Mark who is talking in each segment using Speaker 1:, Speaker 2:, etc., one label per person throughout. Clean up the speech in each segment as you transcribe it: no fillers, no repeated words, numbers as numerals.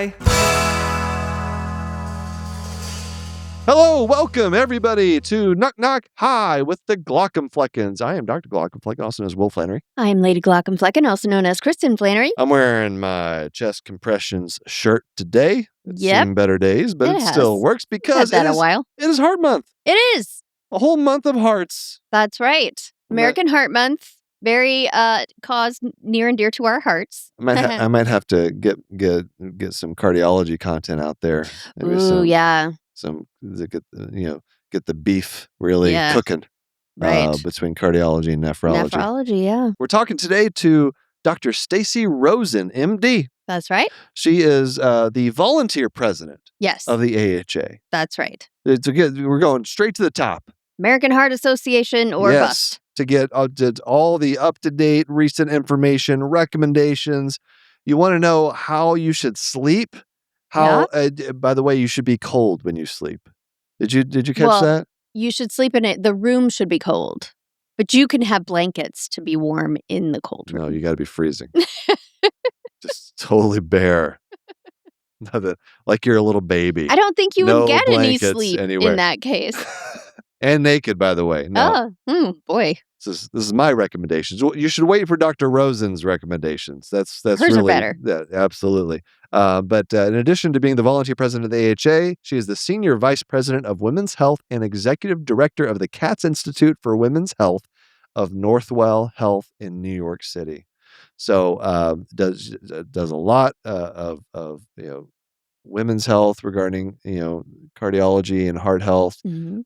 Speaker 1: Hi. Hello, welcome everybody to Knock Knock Hi with the Glockenfleckens. I am Dr. Glockenflecken, also known as Will Flannery.
Speaker 2: I am Lady Glockenflecken, also known as Kristen Flannery.
Speaker 1: I'm wearing my chest compressions shirt today. It's
Speaker 2: Yep.
Speaker 1: seen better days, but it still works because
Speaker 2: it
Speaker 1: is Heart Month.
Speaker 2: It is.
Speaker 1: A whole month of hearts.
Speaker 2: That's right. American Heart Month. Very cause near and dear to our hearts.
Speaker 1: I might have to get some cardiology content out there.
Speaker 2: Maybe yeah.
Speaker 1: Get the beef really cooking.
Speaker 2: Right.
Speaker 1: Between cardiology and nephrology.
Speaker 2: Nephrology, yeah.
Speaker 1: We're talking today to Dr. Stacy Rosen, MD.
Speaker 2: That's right.
Speaker 1: She is the volunteer president of the AHA.
Speaker 2: That's right.
Speaker 1: We're going straight to the top.
Speaker 2: American Heart Association or bust.
Speaker 1: To get all the up-to-date recent information, recommendations. You want to know how you should sleep? By the way, you should be cold when you sleep. Did you catch that?
Speaker 2: You should sleep in it. The room should be cold. But you can have blankets to be warm in the cold room.
Speaker 1: No, you got to be freezing. Just totally bare. Like you're a little baby.
Speaker 2: I don't think you would get any sleep in that case.
Speaker 1: And naked, by the way. No.
Speaker 2: Oh, boy.
Speaker 1: This is my recommendations. You should wait for Dr. Rosen's recommendations. That's
Speaker 2: hers
Speaker 1: really
Speaker 2: are better.
Speaker 1: Yeah, absolutely. But in addition to being the volunteer president of the AHA, she is the senior vice president of women's health and executive director of the Katz Institute for Women's Health of Northwell Health in New York City. So does a lot of women's health regarding cardiology and heart health.
Speaker 2: Mm-hmm.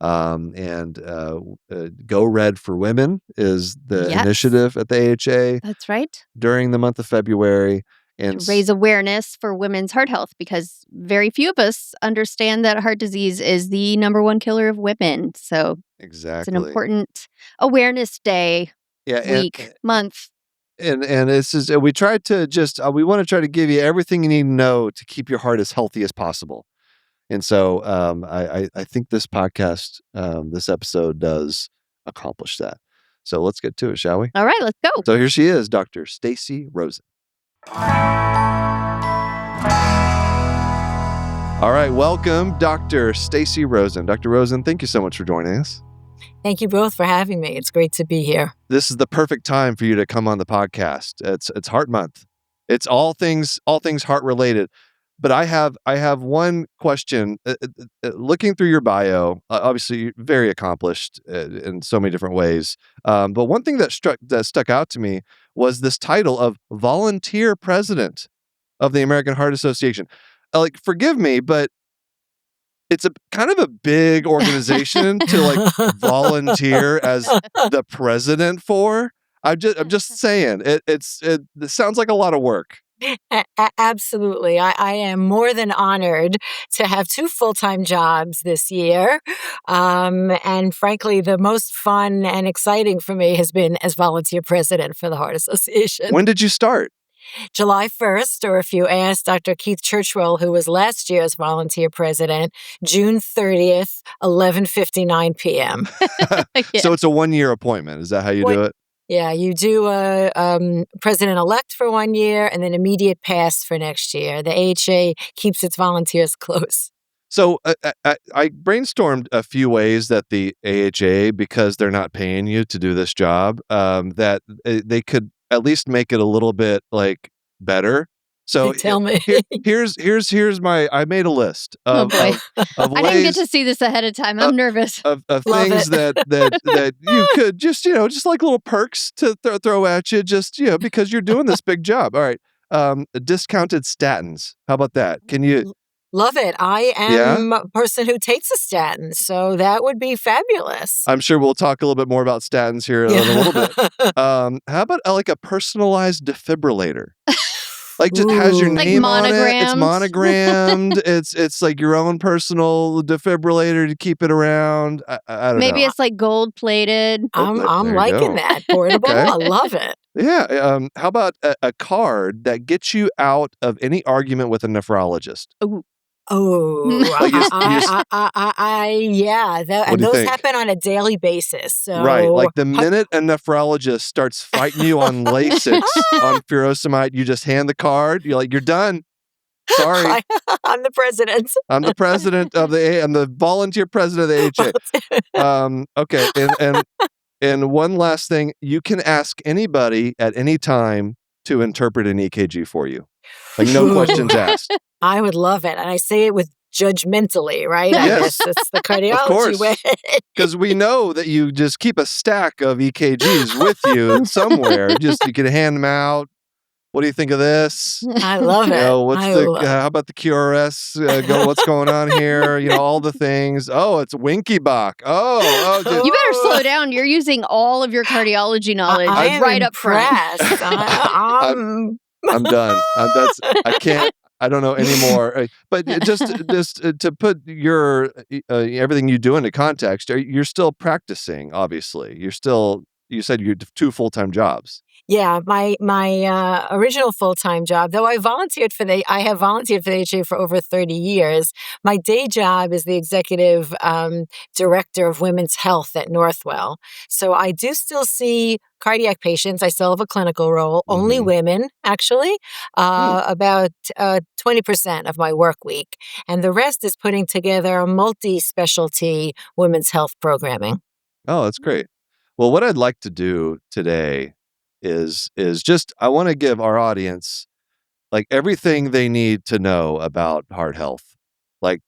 Speaker 1: Go Red for Women is the initiative at the AHA.
Speaker 2: That's right.
Speaker 1: During the month of February. And
Speaker 2: to raise awareness for women's heart health, because very few of us understand that heart disease is the number one killer of women. So
Speaker 1: exactly,
Speaker 2: it's an important awareness day, week, month.
Speaker 1: And it's just, we want to try to give you everything you need to know to keep your heart as healthy as possible. And so I think this podcast, this episode does accomplish that. So let's get to it, shall we?
Speaker 2: All right, let's go.
Speaker 1: So here she is, Dr. Stacy Rosen. All right, welcome, Dr. Stacy Rosen. Dr. Rosen, thank you so much for joining us.
Speaker 3: Thank you both for having me. It's great to be here.
Speaker 1: This is the perfect time for you to come on the podcast. It's Heart Month. It's all things heart related. But I have one question. Looking through your bio, obviously you're very accomplished in so many different ways. But one thing that stuck out to me was this title of volunteer president of the American Heart Association. Forgive me, but it's a kind of a big organization to volunteer as the president for. I'm just saying it sounds like a lot of work.
Speaker 3: Absolutely. I am more than honored to have 2 full-time jobs this year. And frankly, the most fun and exciting for me has been as volunteer president for the Heart Association.
Speaker 1: When did you start?
Speaker 3: July 1st, or if you ask Dr. Keith Churchwell, who was last year's volunteer president, June 30th, 11:59 p.m.
Speaker 1: So it's a 1-year appointment. Is that how you do it?
Speaker 3: Yeah, you do a president-elect for 1 year and then immediate pass for next year. The AHA keeps its volunteers close.
Speaker 1: So I brainstormed a few ways that the AHA, because they're not paying you to do this job, that they could at least make it a little bit better. So
Speaker 3: tell me.
Speaker 1: Here's my. I made a list of,
Speaker 2: oh boy.
Speaker 1: of
Speaker 2: I
Speaker 1: ways,
Speaker 2: didn't get to see this ahead of time. I'm nervous.
Speaker 1: Of things that you could just like little perks to throw at you, just because you're doing this big job. All right, discounted statins. How about that? Can you?
Speaker 3: Love it. I am a person who takes a statin, so that would be fabulous.
Speaker 1: I'm sure we'll talk a little bit more about statins here in a little bit. How about a personalized defibrillator? Just has your name on it. It's monogrammed. It's like your own personal defibrillator to keep it around. I don't know.
Speaker 2: Maybe it's gold plated.
Speaker 3: I'm liking that. Portable. Okay. I love it.
Speaker 1: Yeah. How about a card that gets you out of any argument with a nephrologist?
Speaker 2: Ooh.
Speaker 3: Yeah. Those happen on a daily basis. So.
Speaker 1: Right. The minute a nephrologist starts fighting you on Lasix, on furosemide, you just hand the card. You're done. Sorry.
Speaker 3: I'm the president.
Speaker 1: I'm the president of I'm the volunteer president of the AHA. Okay. And one last thing, you can ask anybody at any time to interpret an EKG for you. Like no
Speaker 3: Ooh.
Speaker 1: questions asked.
Speaker 3: I would love it. And I say it with judgmentally, right? I
Speaker 1: Yes.
Speaker 3: guess it's the
Speaker 1: Of
Speaker 3: cardiology
Speaker 1: course.
Speaker 3: way.
Speaker 1: Because we know that you just keep a stack of EKGs with you somewhere. You can hand them out. What do you think of this?
Speaker 3: I love it.
Speaker 1: How about the QRS? What's going on here? All the things. Oh, it's Winky Bach.
Speaker 2: You better slow down. You're using all of your cardiology knowledge right up front.
Speaker 1: I'm done. I can't. I don't know anymore. But just to put your everything you do into context, you're still practicing. Obviously, you said you have 2 full-time jobs.
Speaker 3: Yeah, my original full-time job, though I have volunteered for the HA for over 30 years. My day job is the executive director of women's health at Northwell. So I do still see cardiac patients. I still have a clinical role, only women, actually, about 20% of my work week. And the rest is putting together a multi-specialty women's health programming.
Speaker 1: Oh, that's great. Well, what I'd like to do today is just, I want to give our audience like everything they need to know about heart health. They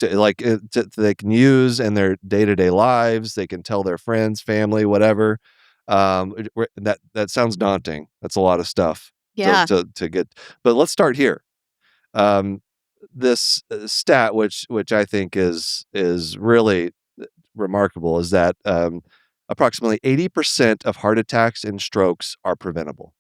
Speaker 1: can use in their day-to-day lives. They can tell their friends, family, whatever. That sounds daunting. That's a lot of stuff to get. But let's start here. This stat, which I think is really remarkable, is that approximately 80% of heart attacks and strokes are preventable.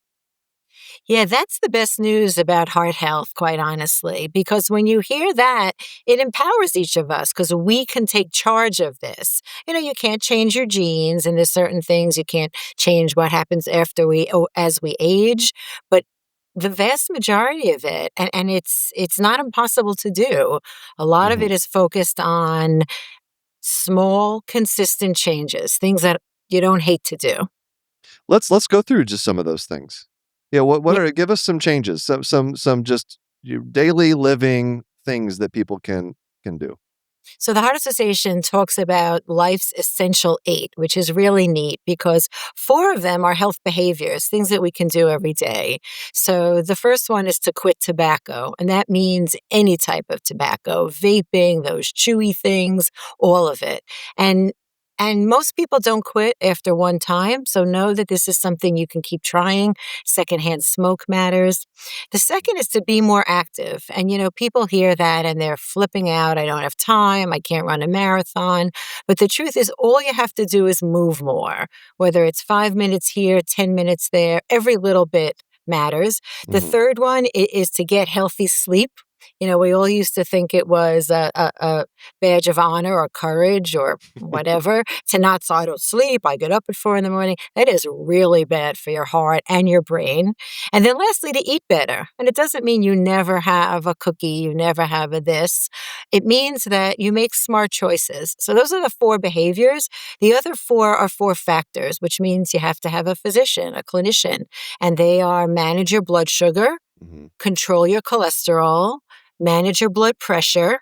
Speaker 3: Yeah, that's the best news about heart health, quite honestly, because when you hear that, it empowers each of us because we can take charge of this. You can't change your genes, and there's certain things you can't change what happens as we age, but the vast majority of it, and it's not impossible to do. A lot of it is focused on small, consistent changes, things that you don't hate to do.
Speaker 1: Let's go through just some of those things. Yeah, give us some changes, some just your daily living things that people can do.
Speaker 3: So the Heart Association talks about life's essential 8, which is really neat because 4 of them are health behaviors, things that we can do every day. So the first one is to quit tobacco, and that means any type of tobacco, vaping, those chewy things, all of it. And most people don't quit after one time, so know that this is something you can keep trying. Secondhand smoke matters. The second is to be more active. And, people hear that and they're flipping out. I don't have time. I can't run a marathon. But the truth is, all you have to do is move more, whether it's 5 minutes here, 10 minutes there, every little bit matters. The third one is to get healthy sleep. We all used to think it was a badge of honor or courage or whatever to not so I don't sleep. I get up at 4 a.m. That is really bad for your heart and your brain. And then lastly, to eat better. And it doesn't mean you never have a cookie, you never have a this. It means that you make smart choices. So those are the 4 behaviors. The other 4 are 4 factors, which means you have to have a physician, a clinician, and they are manage your blood sugar, control your cholesterol, manage your blood pressure,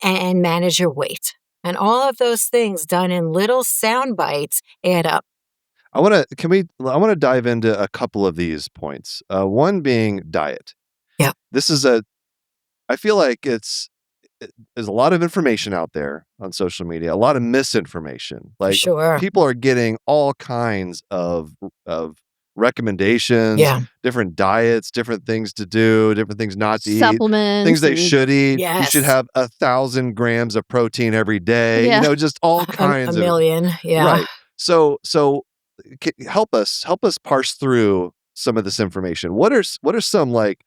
Speaker 3: and manage your weight. And all of those things done in little sound bites add up.
Speaker 1: I want to dive into a couple of these points. One being diet.
Speaker 3: Yeah.
Speaker 1: This is I feel like there's a lot of information out there on social media, a lot of misinformation. Like
Speaker 3: sure.
Speaker 1: People are getting all kinds of recommendations, different diets, different things to do, different things not to
Speaker 2: Supplements,
Speaker 1: eat, things they should eat.
Speaker 3: Yes.
Speaker 1: You should have 1,000 grams of protein every day. Just all kinds
Speaker 3: a million. Yeah.
Speaker 1: Right. So help us parse through some of this information. What are some like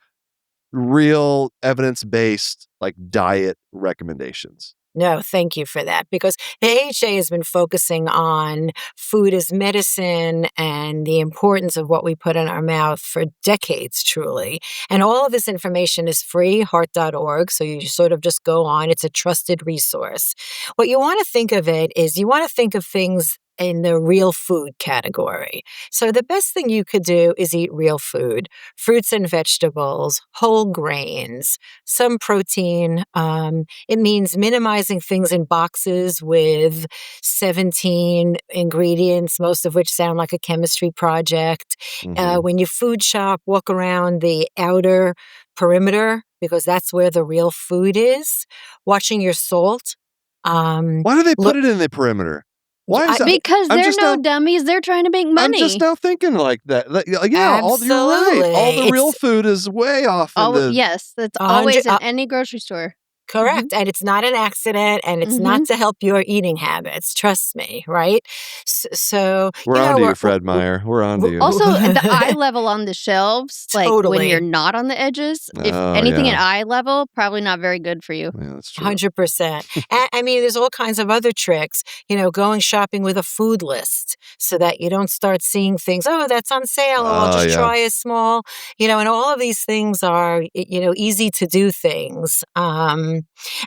Speaker 1: real evidence-based like diet recommendations?
Speaker 3: No, thank you for that, because the AHA has been focusing on food as medicine and the importance of what we put in our mouth for decades, truly. And all of this information is free, heart.org, so you sort of just go on. It's a trusted resource. What you want to think of it is you want to think of things in the real food category. So the best thing you could do is eat real food, fruits and vegetables, whole grains, some protein. It means minimizing things in boxes with 17 ingredients, most of which sound like a chemistry project. When you food shop, walk around the outer perimeter because that's where the real food is. Watching your salt.
Speaker 1: Why do they put it in the perimeter? Why is that?
Speaker 2: Because they're no dummies. They're trying to make money.
Speaker 1: I'm just now thinking like that. Yeah, you're right. All the real food is way off.
Speaker 2: Yes, that's always in any grocery store.
Speaker 3: Correct. And it's not an accident, and it's not to help your eating habits. Trust me, right? So
Speaker 1: we're on to you, Fred Meyer. We're on to you.
Speaker 2: Also, the eye level on the shelves, like when you're not on the edges, if anything at eye level, probably not very good for you.
Speaker 1: Yeah, that's true.
Speaker 3: 100%. I mean, there's all kinds of other tricks, going shopping with a food list so that you don't start seeing things, that's on sale, or I'll just try a small, and all of these things are, easy to do things.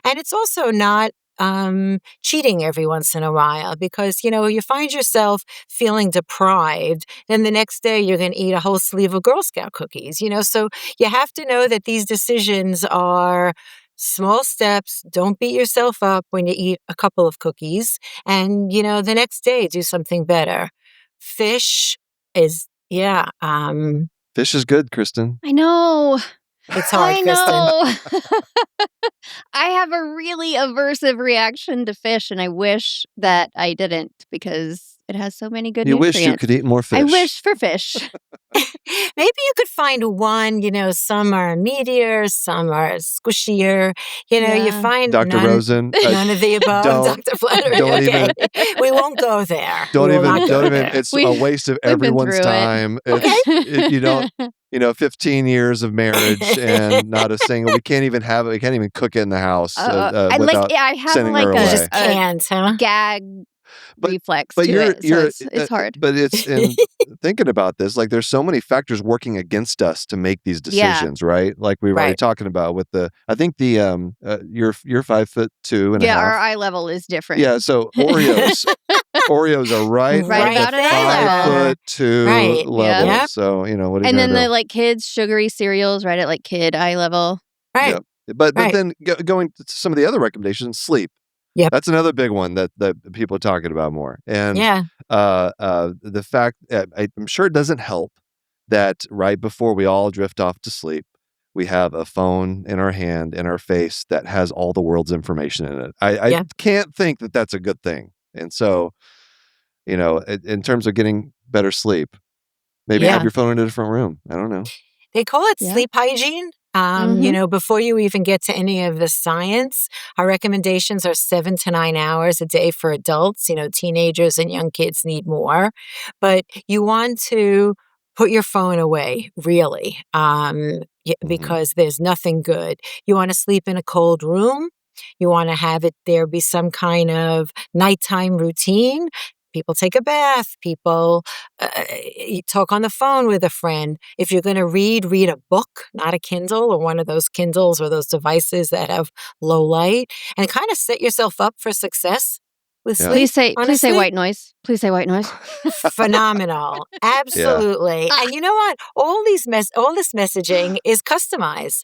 Speaker 3: And it's also not cheating every once in a while because, you find yourself feeling deprived. Then the next day you're going to eat a whole sleeve of Girl Scout cookies, so you have to know that these decisions are small steps. Don't beat yourself up when you eat a couple of cookies and, the next day do something better. Fish is,
Speaker 1: Fish is good, Kristen.
Speaker 2: I know.
Speaker 3: It's hard,
Speaker 2: I know. I have a really aversive reaction to fish, and I wish that I didn't because it has so many good nutrients.
Speaker 1: You wish you could eat more fish.
Speaker 2: I wish for fish.
Speaker 3: Maybe you could find one, some are meatier, some are squishier. You find
Speaker 1: Dr. Rosen.
Speaker 3: None of the above, Dr. Flattery.
Speaker 1: Don't even.
Speaker 3: We won't go there.
Speaker 1: Don't even. It's a waste of everyone's time. You don't. 15 years of marriage and not a single. We can't even have it. We can't even cook it in the house without
Speaker 2: I have
Speaker 1: sending her away.
Speaker 3: Just can't,
Speaker 2: gag reflex to it. So it's hard.
Speaker 1: But it's in thinking about this, like there's so many factors working against us to make these decisions, right? Like we were already talking about with I think you're 5'2" and a half.
Speaker 2: Our eye level is different.
Speaker 1: Yeah, so Oreos are right
Speaker 2: about
Speaker 1: at the 5'2" level.
Speaker 2: Yep.
Speaker 1: So what are you
Speaker 2: and then
Speaker 1: do?
Speaker 2: the kids sugary cereals right at kid eye level.
Speaker 3: Right.
Speaker 1: Yep. But then going to some of the other recommendations, sleep.
Speaker 3: Yeah,
Speaker 1: that's another big one that people are talking about more. And the fact I'm sure it doesn't help that right before we all drift off to sleep, we have a phone in our hand, in our face that has all the world's information in it. I can't think that that's a good thing. And so, in terms of getting better sleep, maybe have your phone in a different room. I don't know.
Speaker 3: They call it sleep hygiene. Before you even get to any of the science, our recommendations are 7 to 9 hours a day for adults. Teenagers and young kids need more, but you want to put your phone away, really, because there's nothing good. You want to sleep in a cold room. You want to have there be some kind of nighttime routine. People take a bath. People talk on the phone with a friend. If you're going to read a book, not a Kindle or one of those Kindles or those devices that have low light, and kind of set yourself up for success with sleep.
Speaker 2: Please say white noise. Please say white noise.
Speaker 3: Phenomenal. Absolutely. Yeah. And you know what? All this messaging is customized.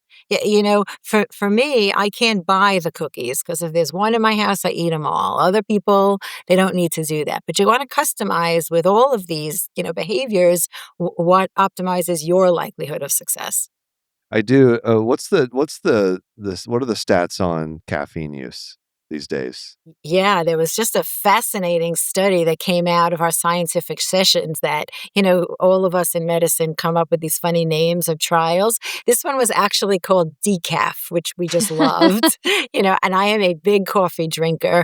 Speaker 3: For me, I can't buy the cookies because if there's one in my house, I eat them all. Other people, they don't need to do that. But you want to customize with all of these, behaviors, what optimizes your likelihood of success.
Speaker 1: I do. What are the stats on caffeine use these days?
Speaker 3: Yeah, there was just a fascinating study that came out of our scientific sessions that, all of us in medicine come up with these funny names of trials. This one was actually called decaf, which we just loved, and I am a big coffee drinker.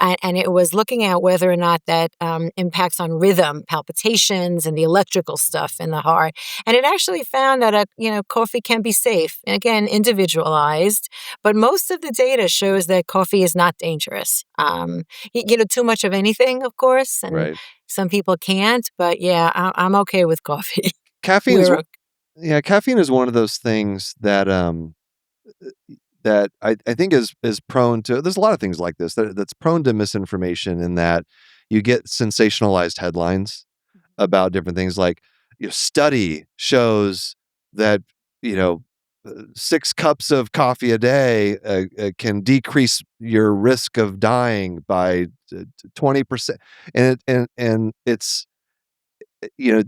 Speaker 3: And it was looking at whether or not that impacts on rhythm, palpitations, and the electrical stuff in the heart. And it actually found that, coffee can be safe. Again, individualized. But most of the data shows that coffee is not dangerous. Too much of anything, of course, and some people can't. But I'm okay with coffee.
Speaker 1: Caffeine is one of those things that that I think is prone to. There's a lot of things like this that's prone to misinformation in that you get sensationalized headlines about different things like, study shows that, 6 cups of coffee a day can decrease your risk of dying by 20%. And it's,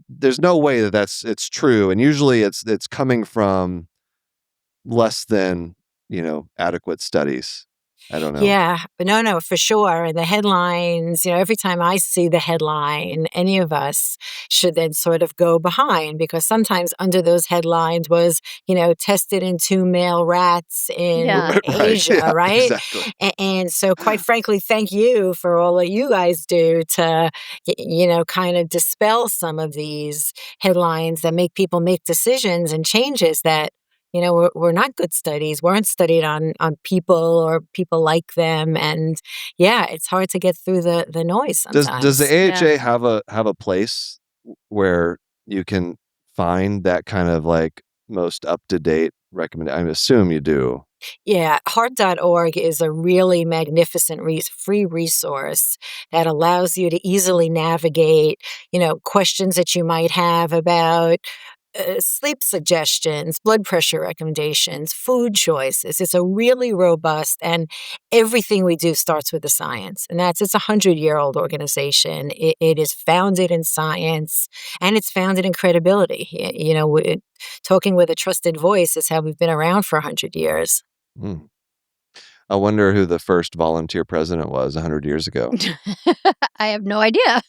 Speaker 1: there's no way that it's true. And usually it's coming from less than, adequate studies. I don't know.
Speaker 3: Yeah, but no, for sure. And the headlines, every time I see the headline, any of us should then sort of go behind, because sometimes under those headlines was, tested in 2 male rats in
Speaker 2: Yeah.
Speaker 1: Right.
Speaker 3: Asia,
Speaker 1: Yeah,
Speaker 3: right?
Speaker 1: exactly.
Speaker 3: And so, quite frankly, thank you for all that you guys do to, kind of dispel some of these headlines that make people make decisions and changes that were not good studies, weren't studied on people or people like them. And yeah, it's hard to get through the noise
Speaker 1: Does the
Speaker 3: sometimes.
Speaker 1: AHA have a place where you can find that kind of like most up to date recommend? I assume you do.
Speaker 3: Yeah, heart.org is a really magnificent free resource that allows you to easily navigate, questions that you might have about sleep suggestions, blood pressure recommendations, food choices. It's a really robust, and everything we do starts with the science. And it's a 100-year-old organization. It is founded in science, and it's founded in credibility. Talking with a trusted voice is how we've been around for 100 years.
Speaker 1: Hmm. I wonder who the first volunteer president was 100 years ago.
Speaker 2: I have no idea.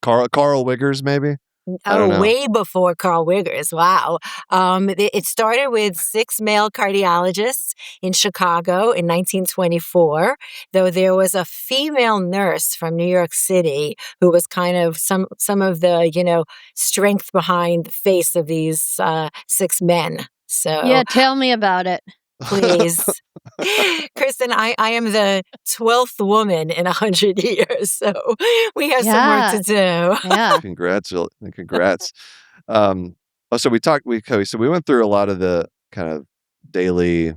Speaker 1: Carl Wiggers, maybe? I don't
Speaker 3: Oh,
Speaker 1: know.
Speaker 3: way before Carl Wiggers. Wow. It started with 6 male cardiologists in Chicago in 1924, though there was a female nurse from New York City who was kind of some of the, strength behind the face of these 6 men. So
Speaker 2: Yeah, tell me about it.
Speaker 3: please. Kristen, I am the 12th woman in 100 years, so we have some work to do.
Speaker 2: Yeah.
Speaker 1: Congrats. So we went through a lot of the kind of daily,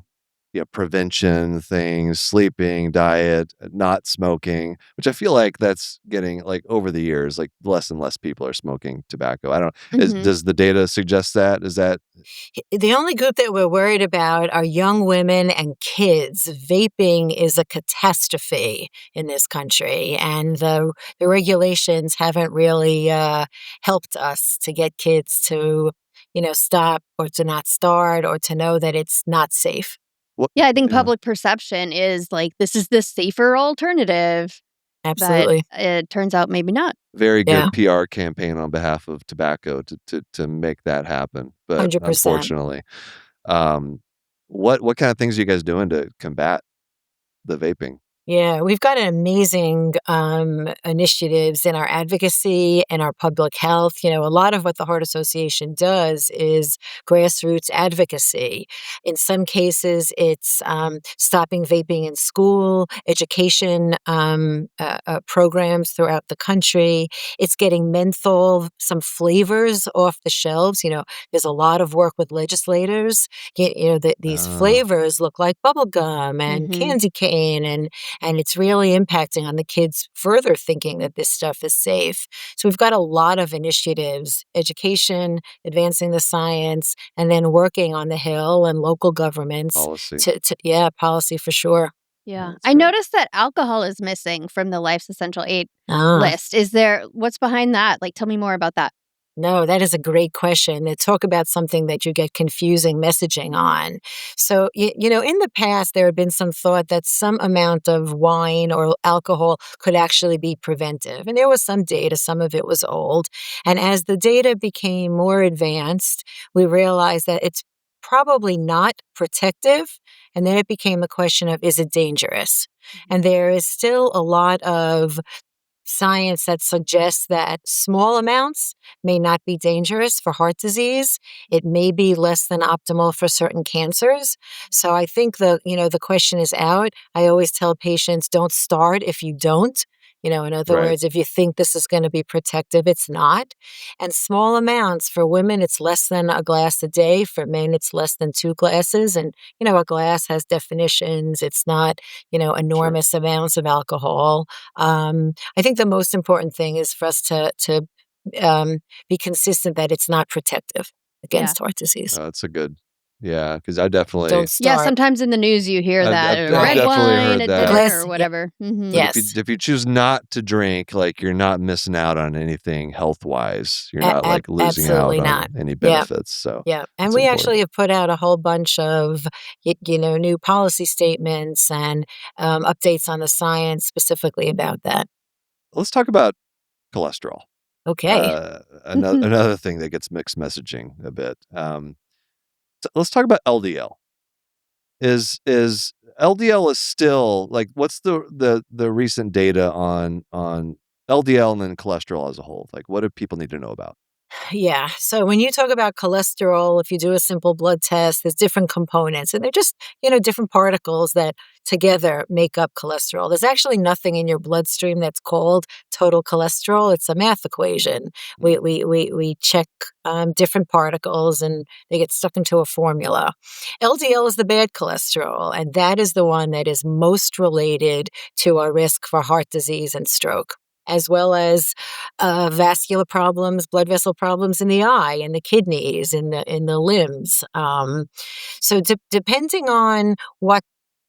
Speaker 1: prevention things, sleeping, diet, not smoking, which I feel like that's getting like over the years, like less and less people are smoking tobacco. I don't
Speaker 2: Mhm.
Speaker 1: does the data suggest that? Is that
Speaker 3: The only group that we're worried about are young women and kids. Vaping is a catastrophe in this country, and the regulations haven't really helped us to get kids to, stop or to not start or to know that it's not safe.
Speaker 1: what?
Speaker 2: Yeah, I think
Speaker 1: Yeah,
Speaker 2: public perception is like, this is the safer alternative, but
Speaker 3: Absolutely.
Speaker 2: it turns out maybe not.
Speaker 1: very
Speaker 3: Yeah,
Speaker 1: good PR campaign on behalf of tobacco to make that happen. But
Speaker 3: 100%.
Speaker 1: unfortunately, um, what kind of things are you guys doing to combat the vaping?
Speaker 3: Yeah, we've got amazing initiatives in our advocacy and our public health. A lot of what the Heart Association does is grassroots advocacy. In some cases, it's stopping vaping in school, education programs throughout the country. It's getting menthol, some flavors off the shelves. There's a lot of work with legislators. These
Speaker 1: Uh,
Speaker 3: flavors look like bubble gum and
Speaker 2: Mhm.
Speaker 3: candy cane, and it's really impacting on the kids further thinking that this stuff is safe. So we've got a lot of initiatives, education, advancing the science, and then working on the Hill and local governments
Speaker 1: Policy.
Speaker 3: yeah, policy for sure.
Speaker 2: Yeah.
Speaker 1: That's
Speaker 2: I
Speaker 1: great.
Speaker 2: noticed that alcohol is missing from the Life's Essential 8
Speaker 3: Ah.
Speaker 2: list. What's behind that? Like, tell me more about that.
Speaker 3: No, that is a great question. They talk about something that you get confusing messaging on. So, in the past, there had been some thought that some amount of wine or alcohol could actually be preventive. And there was some data, some of it was old. And as the data became more advanced, we realized that it's probably not protective. And then it became the question of, is it dangerous? And there is still a lot of science that suggests that small amounts may not be dangerous for heart disease. It may be less than optimal for certain cancers. So I think the question is out. I always tell patients, don't start if you don't. In other
Speaker 1: Right.
Speaker 3: words, if you think this is going to be protective, it's not. And small amounts for women, it's less than a glass a day. For men, it's less than 2 glasses. And, a glass has definitions. It's not,
Speaker 1: Sure.
Speaker 3: enormous amounts of alcohol. I think the most important thing is for us to be consistent that it's not protective against heart disease.
Speaker 1: That's a good, yeah, because I definitely,
Speaker 3: Don't
Speaker 2: Yeah,
Speaker 3: start.
Speaker 2: sometimes in the news you hear that
Speaker 1: I've
Speaker 3: Right.
Speaker 2: red
Speaker 1: definitely
Speaker 2: wine
Speaker 1: heard
Speaker 2: at
Speaker 1: that.
Speaker 2: dinner
Speaker 3: Glass-
Speaker 2: or
Speaker 3: yeah.
Speaker 2: whatever. Mhm.
Speaker 1: But
Speaker 3: Yes.
Speaker 1: if you choose not to drink, like you're not missing out on anything health wise. You're not like losing out
Speaker 3: Absolutely
Speaker 1: on
Speaker 3: not.
Speaker 1: any
Speaker 3: Yeah.
Speaker 1: benefits. So
Speaker 3: Yeah. And
Speaker 1: it's
Speaker 3: we
Speaker 1: important.
Speaker 3: actually have put out a whole bunch of, new policy statements and updates on the science specifically about that.
Speaker 1: Let's talk about cholesterol.
Speaker 3: Okay.
Speaker 1: Another thing that gets mixed messaging a bit. So let's talk about LDL. Is LDL is still like, what's the recent data on LDL and then cholesterol as a whole? Like, what do people need to know about?
Speaker 3: Yeah. So when you talk about cholesterol, if you do a simple blood test, there's different components and they're just, different particles that together make up cholesterol. There's actually nothing in your bloodstream that's called total cholesterol. It's a math equation. We check different particles and they get stuck into a formula. LDL is the bad cholesterol, and that is the one that is most related to our risk for heart disease and stroke, as well as vascular problems, blood vessel problems in the eye, in the kidneys, in the limbs. So depending on what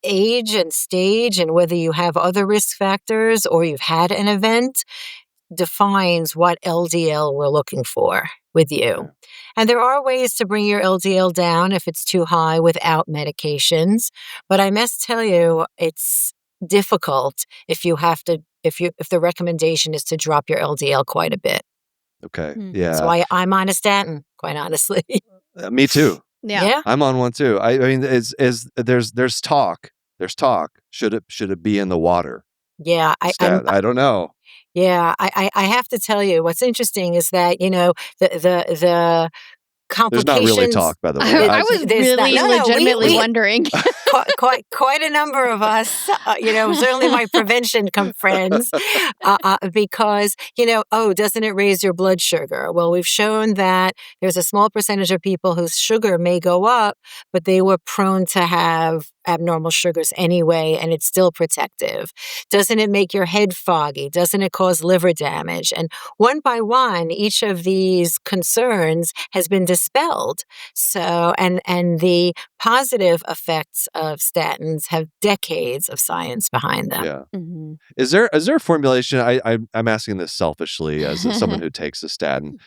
Speaker 3: age and stage and whether you have other risk factors or you've had an event, defines what LDL we're looking for with you.
Speaker 1: Okay.
Speaker 3: And there are ways to bring your LDL down if it's too high without medications. But I must tell you, it's difficult if the recommendation is to drop your LDL quite a bit.
Speaker 1: Okay.
Speaker 2: Hmm.
Speaker 1: Yeah.
Speaker 3: That's why I'm on a statin, quite honestly.
Speaker 1: Me too.
Speaker 2: Yeah.
Speaker 1: I'm on one too. I mean, there's talk. There's talk. Should it be in the water?
Speaker 3: Yeah,
Speaker 1: I don't know.
Speaker 3: Yeah, I have to tell you, what's interesting is that, the
Speaker 1: There's not really
Speaker 3: complications.
Speaker 1: talk, by the way.
Speaker 2: I was
Speaker 3: There's not-
Speaker 2: really
Speaker 3: no, no,
Speaker 2: legitimately
Speaker 3: we-
Speaker 2: wondering.
Speaker 3: quite a number of us, certainly my prevention friends, because, doesn't it raise your blood sugar? Well, we've shown that there's a small percentage of people whose sugar may go up, but they were prone to have abnormal sugars anyway, and it's still protective. Doesn't it make your head foggy? Doesn't it cause liver damage? And one by one, each of these concerns has been dispelled. So, and the positive effects of statins have decades of science behind them.
Speaker 1: Yeah.
Speaker 2: Mhm.
Speaker 1: Is there a formulation? I'm asking this selfishly as someone who takes a statin,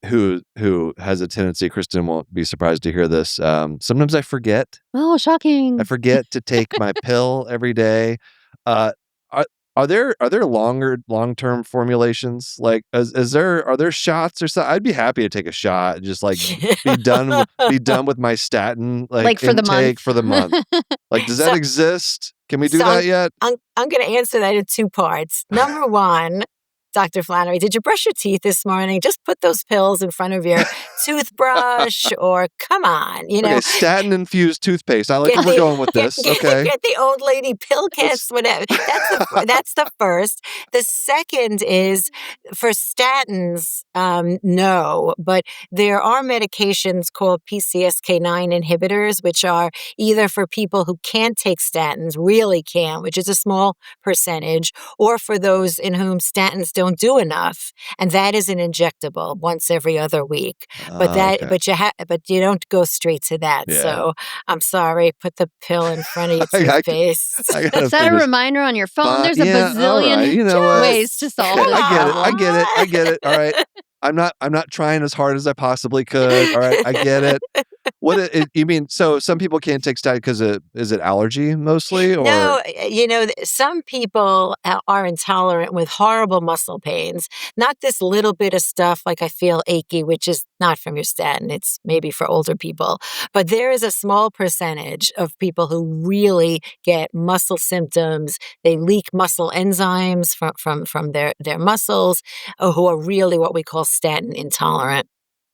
Speaker 1: who has a tendency. Kristen won't be surprised to hear this. Sometimes I forget.
Speaker 2: Oh, shocking.
Speaker 1: I forget to take my pill every day. Uh, are are there long-term formulations? Like, are there shots or something? I'd be happy to take a shot and just like be done with my statin
Speaker 2: Like for the month.
Speaker 1: intake for the month. Like, does that
Speaker 3: So-
Speaker 1: exist? Can we do
Speaker 3: so
Speaker 1: that yet?
Speaker 3: I'm going to answer that in 2 parts. Number one, Dr. Flannery, did you brush your teeth this morning? Just put those pills in front of your toothbrush, or come on,
Speaker 1: Okay, statin-infused toothpaste. I like where we're going with this. Okay.
Speaker 3: Get the old lady pill kits, whatever. That's the first. The second is for statins, no, but there are medications called PCSK9 inhibitors, which are either for people who can't take statins, really can't, which is a small percentage, or for those in whom statins don't do enough, and that is an injectable once every other week. But
Speaker 1: Okay.
Speaker 3: but you don't go straight to that.
Speaker 1: Yeah.
Speaker 3: So I'm sorry. Put the pill in front of your
Speaker 1: I
Speaker 3: toothpaste.
Speaker 1: I gotta
Speaker 2: Set a
Speaker 1: figure
Speaker 2: reminder on your phone.
Speaker 1: fine.
Speaker 2: There's a
Speaker 1: Yeah, all
Speaker 2: bazillion
Speaker 1: right. You know what?
Speaker 2: ways to solve
Speaker 1: Okay,
Speaker 2: this
Speaker 1: I get it.
Speaker 2: problem.
Speaker 1: I get it. All right. I'm not trying as hard as I possibly could. All right. I get it. You mean, so some people can't take statin because is it allergy mostly, or?
Speaker 3: No, some people are intolerant with horrible muscle pains. Not this little bit of stuff like I feel achy, which is not from your statin. It's maybe for older people. But there is a small percentage of people who really get muscle symptoms. They leak muscle enzymes from their muscles, who are really what we call statin intolerant.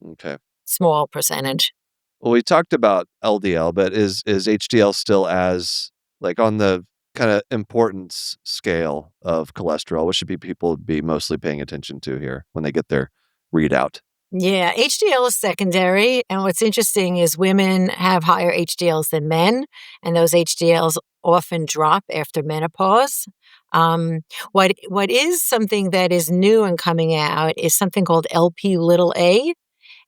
Speaker 1: Okay.
Speaker 3: Small percentage.
Speaker 1: Well, we talked about LDL, but is HDL still as like on the kind of importance scale of cholesterol? What should people be mostly paying attention to here when they get their readout?
Speaker 3: Yeah, HDL is secondary. And what's interesting is women have higher HDLs than men, and those HDLs often drop after menopause. What is something that is new and coming out is something called LP little a.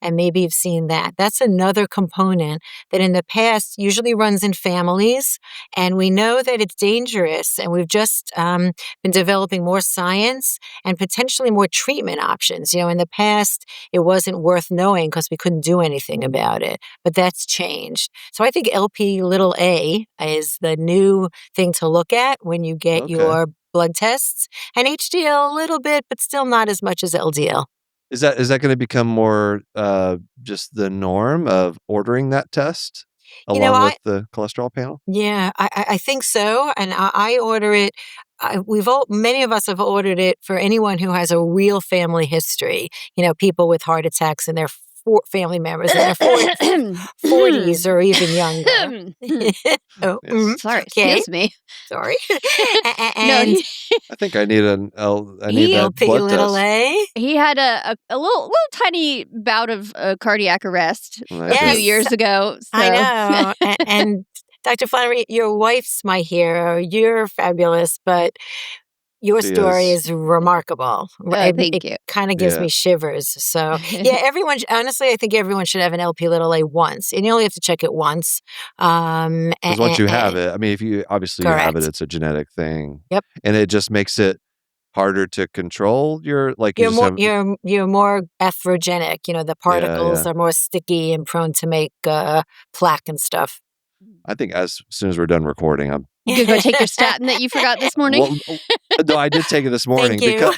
Speaker 3: And maybe you've seen that. That's another component that in the past usually runs in families. And we know that it's dangerous. And we've just been developing more science and potentially more treatment options. In the past, it wasn't worth knowing because we couldn't do anything about it. But that's changed. So I think LP little a is the new thing to look at when you get your blood tests. And HDL a little bit, but still not as much as LDL.
Speaker 1: Is that going to become more just the norm of ordering that test along with the cholesterol panel?
Speaker 3: Yeah, I think so, and I order it. Many of us have ordered it for anyone who has a real family history. People with heart attacks and their family members in their 40s or even younger.
Speaker 2: Sorry, excuse me.
Speaker 3: Sorry.
Speaker 2: No,
Speaker 1: I think I need that
Speaker 3: LP
Speaker 1: blood
Speaker 3: little
Speaker 1: test.
Speaker 3: a.
Speaker 2: He had a little tiny bout of cardiac arrest a
Speaker 3: Yes.
Speaker 2: few years ago. So.
Speaker 3: I know. And Dr. Flannery, your wife's my hero. You're fabulous, but your story is remarkable.
Speaker 2: Thank you.
Speaker 3: It kind of gives me shivers. So, honestly, I think everyone should have an LP little a once. And you only have to check it once.
Speaker 1: Because once you have it, I mean, if you obviously you have it, it's a genetic thing.
Speaker 3: Yep.
Speaker 1: And it just makes it harder to control
Speaker 3: you're more atherogenic. The particles are more sticky and prone to make plaque and stuff.
Speaker 1: I think as soon as we're done recording, I'm
Speaker 2: You could go take your statin that you forgot this morning.
Speaker 1: Well, no, I did take it this morning because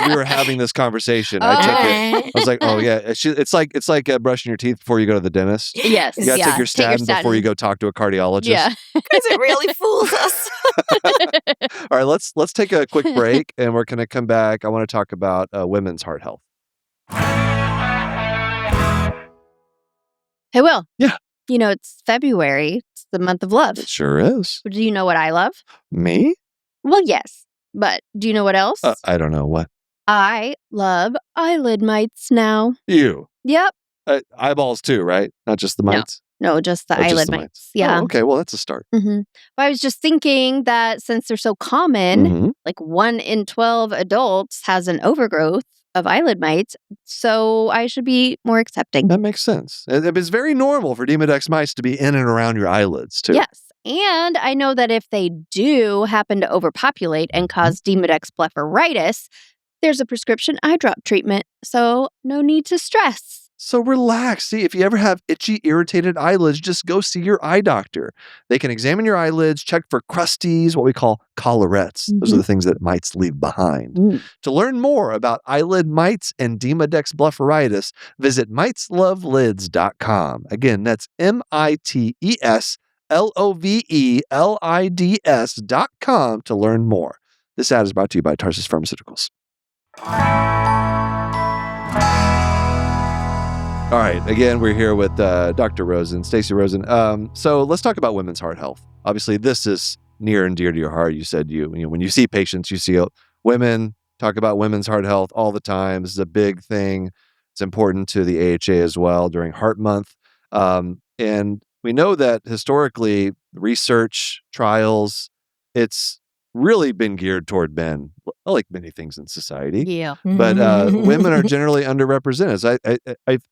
Speaker 1: we were having this conversation. I took it. I was like, oh yeah, it's like brushing your teeth before you go to the dentist.
Speaker 2: Yes,
Speaker 1: you gotta take your statin before you go talk to a cardiologist.
Speaker 3: Yeah, because it really fools us.
Speaker 1: All right, let's take a quick break, and we're gonna come back. I want to talk about women's heart health.
Speaker 2: Hey, Will.
Speaker 1: Yeah.
Speaker 2: It's February. It's the month of love.
Speaker 1: It sure is.
Speaker 2: Do you know what I love?
Speaker 1: Me?
Speaker 2: Well, yes. But do you know what else?
Speaker 1: I don't know what.
Speaker 2: I love eyelid mites now.
Speaker 1: You?
Speaker 2: Yep.
Speaker 1: Eyeballs too, right? Not just the mites?
Speaker 2: No, just the eyelid mites. Yeah.
Speaker 1: Oh, okay, well, that's a start.
Speaker 2: Mm-hmm. But I was just thinking that since they're so common, like 1 in 12 adults has an overgrowth of eyelid mites, so I should be more accepting.
Speaker 1: That makes sense. It's very normal for Demodex mites to be in and around your eyelids, too.
Speaker 2: Yes. And I know that if they do happen to overpopulate and cause Demodex blepharitis, there's a prescription eye drop treatment, so no need to stress.
Speaker 1: So relax. See, if you ever have itchy, irritated eyelids, just go see your eye doctor. They can examine your eyelids, check for crusties, what we call collarettes. Those are the things that mites leave behind. To learn more about eyelid mites and Demodex blepharitis, visit miteslovelids.com. Again, that's miteslovelids.com to learn more. This ad is brought to you by Tarsus Pharmaceuticals. All right. Again, we're here with Dr. Rosen, Stacy Rosen. So let's talk about women's heart health. Obviously, this is near and dear to your heart. You said when you see patients, you see women talk about women's heart health all the time. This is a big thing. It's important to the AHA as well during Heart Month. And we know that historically, research, trials, it's really been geared toward men, like many things in society.
Speaker 2: Yeah.
Speaker 1: But women are generally underrepresented.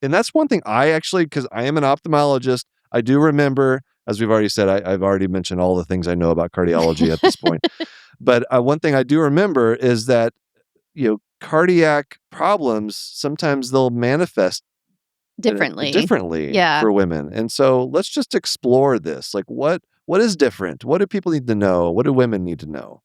Speaker 1: And that's one thing I actually, because I am an ophthalmologist, I do remember, as we've already said, I've already mentioned all the things I know about cardiology at this point. But one thing I do remember is that, cardiac problems, sometimes they'll manifest differently for women. And so let's just explore this. Like what is different? What do people need to know? What do women need to know?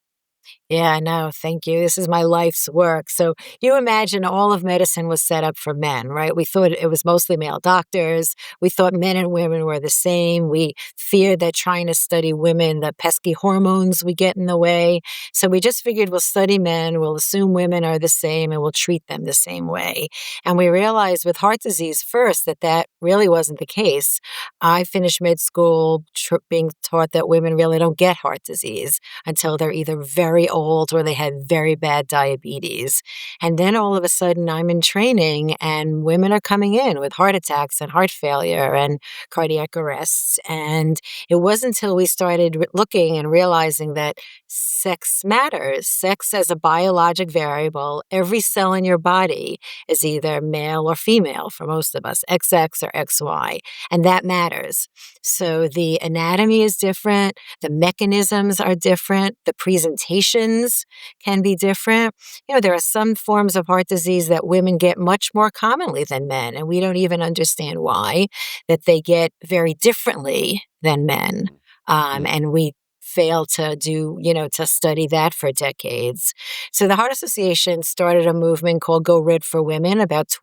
Speaker 3: Yeah, no, thank you. This is my life's work. So you imagine all of medicine was set up for men, right? We thought it was mostly male doctors. We thought men and women were the same. We feared that trying to study women, the pesky hormones would get in the way. So we just figured we'll study men, we'll assume women are the same, and we'll treat them the same way. And we realized with heart disease first that that really wasn't the case. I finished med school being taught that women really don't get heart disease until they're either very old or they had very bad diabetes. And then all of a sudden, I'm in training and women are coming in with heart attacks and heart failure and cardiac arrests. And it wasn't until we started looking and realizing that sex matters. Sex as a biologic variable, every cell in your body is either male or female for most of us, XX or XY, and that matters. So the anatomy is different, the mechanisms are different, the presentations can be different. There are some forms of heart disease that women get much more commonly than men, and we don't even understand why, that they get very differently than men. And we fail to to study that for decades. So the Heart Association started a movement called Go Red for Women about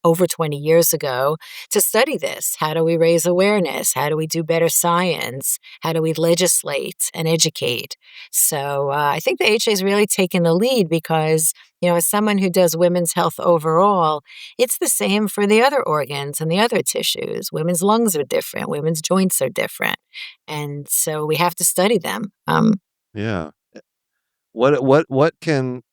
Speaker 3: over 20 years ago to study this. How do we raise awareness? How do we do better science? How do we legislate and educate? So I think the AHA has really taken the lead because, as someone who does women's health overall, it's the same for the other organs and the other tissues. Women's lungs are different. Women's joints are different. And so we have to study them.
Speaker 1: Yeah. What can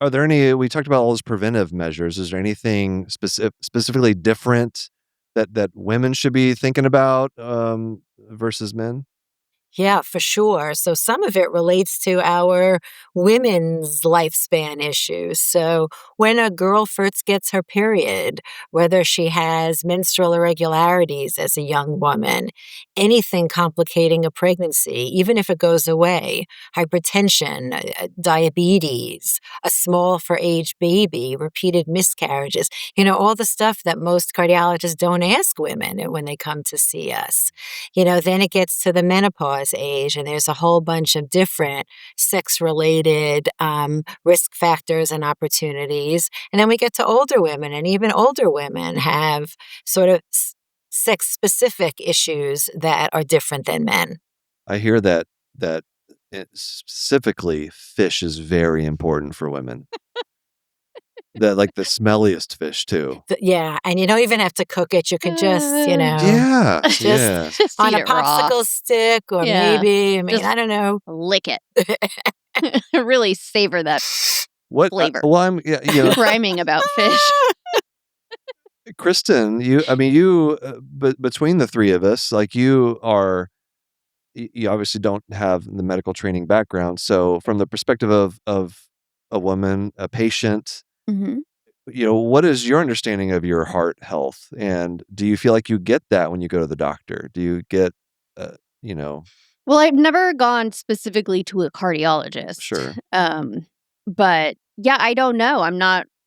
Speaker 1: are there any we talked about all those preventive measures. Is there anything specifically different that women should be thinking about versus men?
Speaker 3: Yeah, for sure. So some of it relates to our women's lifespan issues. So when a girl first gets her period, whether she has menstrual irregularities as a young woman, anything complicating a pregnancy, even if it goes away, hypertension, diabetes, a small for age baby, repeated miscarriages, all the stuff that most cardiologists don't ask women when they come to see us. Then it gets to the menopause age, and there's a whole bunch of different sex-related risk factors and opportunities. And then we get to older women, and even older women have sort of sex-specific issues that are different than men.
Speaker 1: I hear that specifically fish is very important for women. Like the smelliest fish too.
Speaker 3: Yeah, and you don't even have to cook it. You could just,
Speaker 1: Yeah.
Speaker 3: just on a
Speaker 2: eat it raw.
Speaker 3: popsicle stick or maybe,
Speaker 2: Just
Speaker 3: I don't know.
Speaker 2: lick it. Really savor that flavor.
Speaker 1: Well, I'm
Speaker 2: Rhyming about fish.
Speaker 1: Kristen, between the three of us, like you obviously don't have the medical training background. So from the perspective of a woman, a patient,
Speaker 2: Mm-hmm.
Speaker 1: What is your understanding of your heart health? And do you feel like you get that when you go to the doctor? Do you get,
Speaker 2: Well, I've never gone specifically to a cardiologist.
Speaker 1: Sure.
Speaker 2: But yeah, I don't know.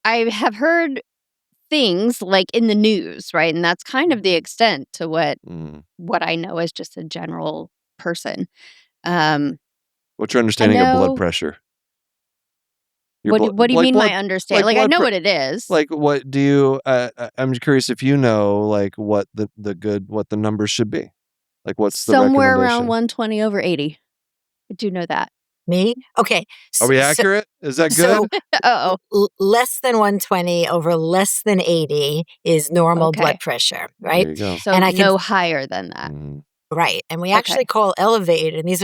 Speaker 2: I have heard things like in the news, right? And that's kind of the extent to what I know as just a general person.
Speaker 1: What's your understanding of blood pressure?
Speaker 2: What do you mean my understanding? Like I know what it is.
Speaker 1: Like what do you I'm curious if you know like what the numbers should be. Like what's the
Speaker 2: somewhere
Speaker 1: recommendation?
Speaker 2: around 120 over 80. I do know that.
Speaker 3: Me? Okay.
Speaker 1: Are we accurate? Is that good?
Speaker 3: So less than 120 over less than 80 is normal blood pressure, right?
Speaker 1: There you go.
Speaker 2: So no higher than that.
Speaker 3: Right. And we actually call elevated, and these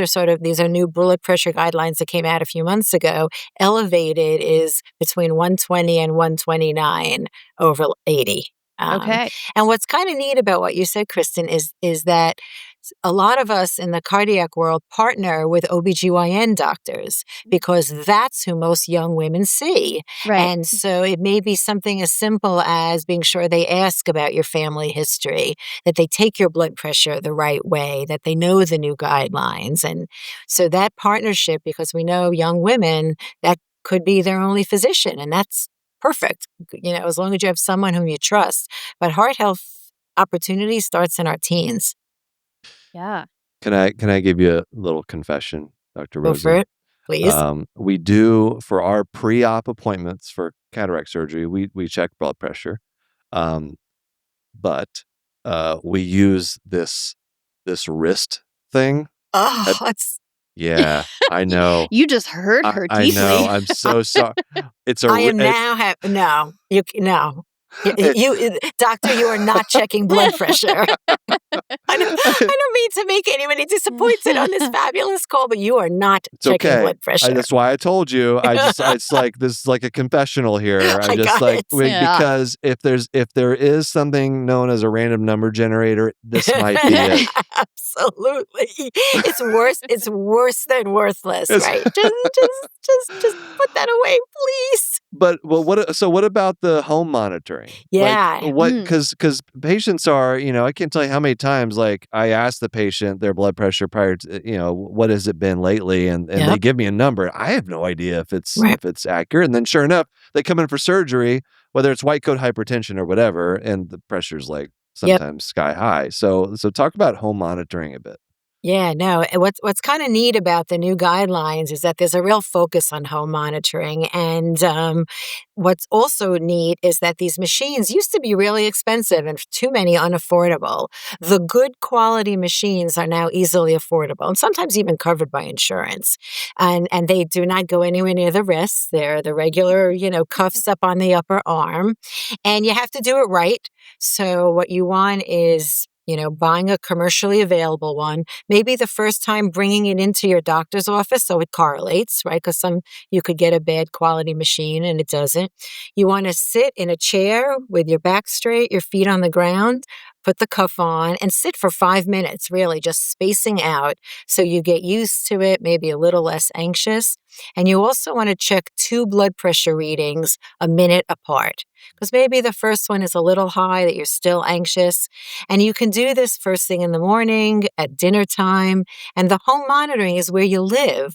Speaker 3: are new blood pressure guidelines that came out a few months ago. Elevated is between 120 and 129 over 80. And what's kind of neat about what you said, Kristen, is that a lot of us in the cardiac world partner with OBGYN doctors because that's who most young women see.
Speaker 2: Right.
Speaker 3: And so it may be something as simple as being sure they ask about your family history, that they take your blood pressure the right way, that they know the new guidelines. And so that partnership, because we know young women, that could be their only physician, and that's perfect, as long as you have someone whom you trust. But heart health opportunity starts in our teens.
Speaker 2: Yeah.
Speaker 1: Can I give you a little confession, Dr. Rosen?
Speaker 3: Go for it. Please.
Speaker 1: We do, for our pre-op appointments for cataract surgery, we check blood pressure. But we use this wrist thing.
Speaker 3: Oh, it's
Speaker 1: Yeah, I know.
Speaker 2: You just hurt her
Speaker 1: I
Speaker 2: deeply.
Speaker 1: know. I'm so sorry. It's a.
Speaker 3: I am now no. You doctor, you are not checking blood pressure. I don't mean to make anybody disappointed on this fabulous call, but you are not
Speaker 1: It's
Speaker 3: checking
Speaker 1: okay.
Speaker 3: blood pressure.
Speaker 1: That's why I told you. It's like this is like a confessional here.
Speaker 3: I
Speaker 1: just
Speaker 3: got
Speaker 1: like
Speaker 3: it.
Speaker 2: Yeah.
Speaker 1: because if there is something known as a random number generator, this might be it.
Speaker 3: Absolutely. It's worse than worthless,
Speaker 1: It's-
Speaker 3: right? Just put that away, please.
Speaker 1: But what about the home monitoring?
Speaker 3: Yeah.
Speaker 1: Like, what because patients are, I can't tell you how many times like I ask the patient their blood pressure prior to, what has it been lately, and they
Speaker 3: Yep.
Speaker 1: give me a number. I have no idea if it's
Speaker 3: Right.
Speaker 1: if it's accurate. And then sure enough, they come in for surgery, whether it's white coat hypertension or whatever, and the pressure's like sometimes sky high. So talk about home monitoring a bit.
Speaker 3: Yeah, no. What's kind of neat about the new guidelines is that there's a real focus on home monitoring, and what's also neat is that these machines used to be really expensive and too many unaffordable. The good quality machines are now easily affordable and sometimes even covered by insurance, and they do not go anywhere near the wrists. They're the regular, cuffs up on the upper arm, and you have to do it right. So what you want is buying a commercially available one, maybe the first time bringing it into your doctor's office so it correlates, right? Because you could get a bad quality machine and it doesn't. You want to sit in a chair with your back straight, your feet on the ground, put the cuff on and sit for 5 minutes, really just spacing out so you get used to it, maybe a little less anxious. And you also want to check 2 blood pressure readings a minute apart, because maybe the first one is a little high that you're still anxious. And you can do this first thing in the morning, at dinner time. And the home monitoring is where you live,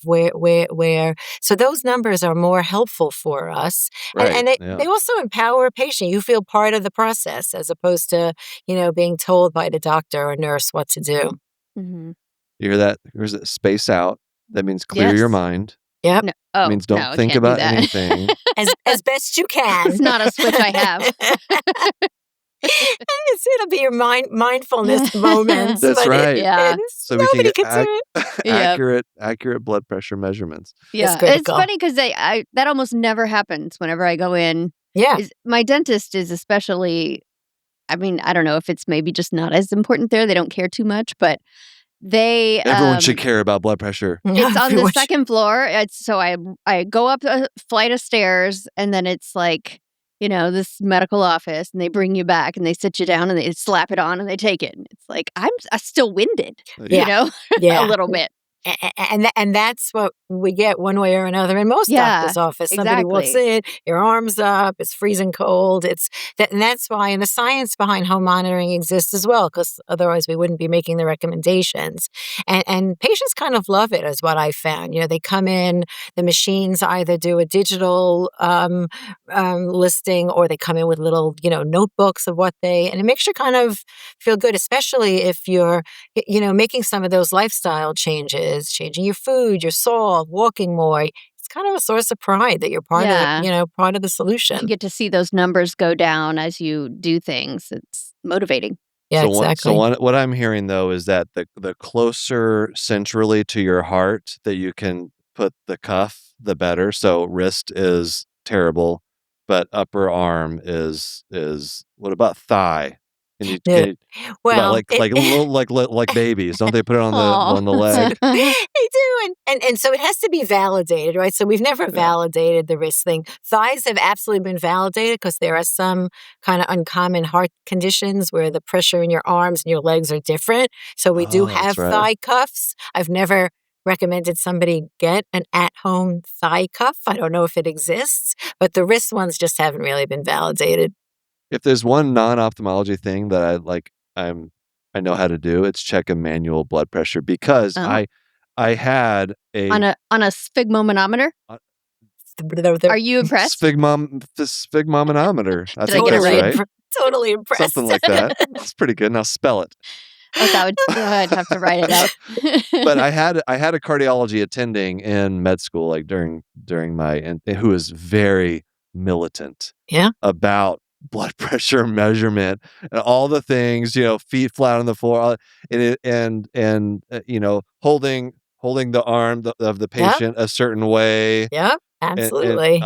Speaker 3: so those numbers are more helpful for us.
Speaker 1: Right.
Speaker 3: And they also empower a patient. You feel part of the process as opposed to, being told by the doctor or nurse what to do.
Speaker 2: Mm-hmm.
Speaker 1: You hear that? Here's that space out. That means clear your mind.
Speaker 3: Yep.
Speaker 2: No.
Speaker 1: It means don't think
Speaker 2: can't do
Speaker 1: about
Speaker 2: that.
Speaker 1: anything.
Speaker 3: As best you can.
Speaker 2: It's not a switch I have.
Speaker 3: It'll be your mindfulness moments.
Speaker 1: That's
Speaker 3: but
Speaker 1: right.
Speaker 3: So nobody can do it.
Speaker 1: accurate blood pressure measurements.
Speaker 2: Yeah, it's funny because that almost never happens whenever I go in.
Speaker 3: Yeah.
Speaker 2: My dentist is especially, I mean, I don't know if it's maybe just not as important there. They don't care too much, but
Speaker 1: everyone should care about blood pressure.
Speaker 2: It's on the second floor. So I go up a flight of stairs, and then it's like, this medical office, and they bring you back and they sit you down and they slap it on and they take it. And it's like, I'm still winded, a little bit.
Speaker 3: And that's what we get one way or another in most doctor's office. Somebody walks in, your arm's up, it's freezing cold. And that's why, and the science behind home monitoring exists as well, because otherwise we wouldn't be making the recommendations. And patients kind of love it, is what I found. They come in, the machines either do a digital listing, or they come in with little, notebooks of and it makes you kind of feel good, especially if you're, making some of those lifestyle changes. Changing your food, your salt, walking more. It's kind of a source of pride that you're part of the solution.
Speaker 2: You get to see those numbers go down as you do things. It's motivating.
Speaker 3: Yeah, exactly.
Speaker 1: So what I'm hearing though is that the closer centrally to your heart that you can put the cuff, the better. So wrist is terrible, but upper arm is what about thigh?
Speaker 3: Well,
Speaker 1: like babies, don't they put it on the leg?
Speaker 3: They do, and so it has to be validated, right? So we've never validated the wrist thing. Thighs have absolutely been validated because there are some kind of uncommon heart conditions where the pressure in your arms and your legs are different. So we do have thigh cuffs. I've never recommended somebody get an at-home thigh cuff. I don't know if it exists, but the wrist ones just haven't really been validated.
Speaker 1: If there's one non-ophthalmology thing that I know how to do, it's check a manual blood pressure, because I had
Speaker 2: on a sphygmomanometer. Are you impressed?
Speaker 1: Sphygmomanometer. I
Speaker 2: Did
Speaker 1: think
Speaker 2: I get it
Speaker 1: that's
Speaker 2: right?
Speaker 3: Totally impressed.
Speaker 1: Something like that. That's pretty good. Now spell it.
Speaker 2: I'd have to write it out.
Speaker 1: But I had a cardiology attending in med school, like during my, and who was very militant about blood pressure measurement and all the things, feet flat on the floor, and holding the arm of the patient a certain way.
Speaker 3: Yep,
Speaker 1: And
Speaker 3: absolutely.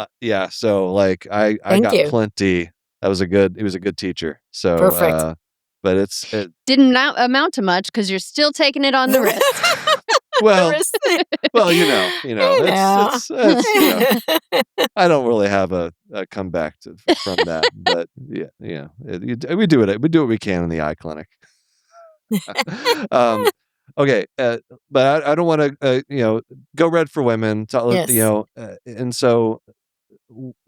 Speaker 1: so like I
Speaker 3: Thank
Speaker 1: got
Speaker 3: you.
Speaker 1: plenty. He was a good teacher. So
Speaker 3: Perfect.
Speaker 1: but it
Speaker 2: Didn't amount to much because you're still taking it on the wrist.
Speaker 1: well,
Speaker 3: wrist.
Speaker 1: well, it's I don't really have a comeback from that, but we do what we can in the eye clinic. Okay, but I don't want to go red for women.
Speaker 3: Yes.
Speaker 1: And so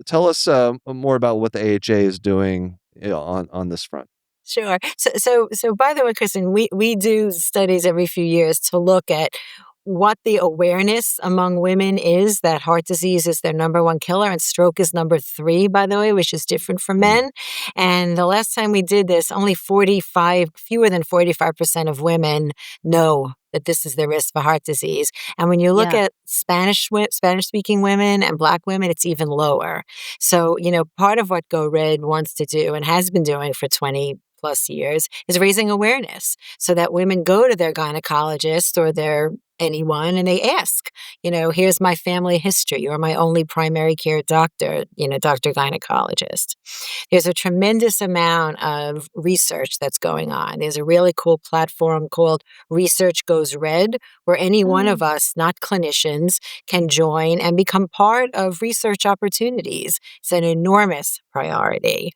Speaker 1: tell us more about what the AHA is doing on this front.
Speaker 3: Sure. So by the way, Kristen, we do studies every few years to look at what the awareness among women is that heart disease is their number one killer and stroke is number 3, by the way, which is different from men. And the last time we did this, fewer than 45% of women know that this is the risk for heart disease. And when you look at Spanish-speaking women and Black women, it's even lower. So, part of what Go Red wants to do and has been doing for 20 plus years is raising awareness so that women go to their gynecologist or their anyone and they ask, here's my family history. You're my only primary care doctor, doctor gynecologist. There's a tremendous amount of research that's going on. There's a really cool platform called Research Goes Red, where any one of us, not clinicians, can join and become part of research opportunities. It's an enormous priority.